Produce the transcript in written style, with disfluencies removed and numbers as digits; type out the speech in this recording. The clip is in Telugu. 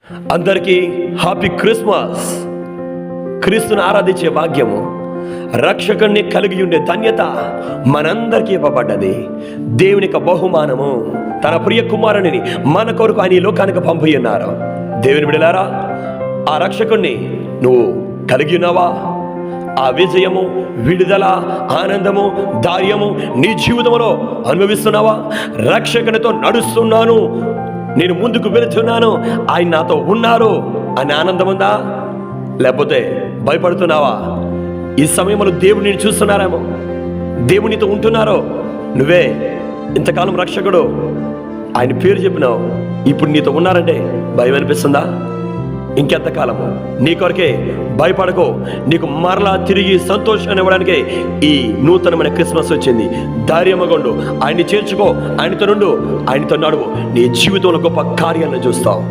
అందరికీ హ్యాపీ క్రిస్మస్. క్రీస్తుని ఆరాధించే భాగ్యము, రక్షకుణ్ణి కలిగి ఉండే ధన్యత మనందరికీ ఇవ్వబడ్డది. దేవుని యొక్క బహుమానము, తన ప్రియ కుమారుని మన కొరకు ఆయన ఈ లోకానికి పంపి ఉన్నారు. దేవుని బిడ్డలారా, ఆ రక్షకుణ్ణి నువ్వు కలిగి ఉన్నావా? ఆ విజయము, విడుదల, ఆనందము, ధైర్యము నీ జీవితంలో అనుభవిస్తున్నావా? రక్షకునితో నడుస్తున్నాను, నేను ముందుకు వెళుతున్నాను, ఆయన నాతో ఉన్నారు అనే ఆనందం ఉందా? లేకపోతే భయపడుతున్నావా? ఈ సమయంలో దేవుడిని చూస్తున్నారేమో, దేవునితో ఉంటున్నారో. నువ్వే ఇంతకాలం రక్షకుడు, ఆయన పేరు చెప్పినావు, ఇప్పుడు నీతో ఉన్నారంటే భయం అనిపిస్తుందా? ఇంకెంతకాలము? నీ కొరకే భయపడకో. నీకు మరలా తిరిగి సంతోషాన్ని ఇవ్వడానికే ఈ నూతనమైన క్రిస్మస్ వచ్చింది. ధైర్యమగొండు, ఆయన్ని చేర్చుకో, ఆయనతో నుండు, ఆయనతో నడువు. నీ జీవితంలో గొప్ప కార్యాలను చూస్తావు.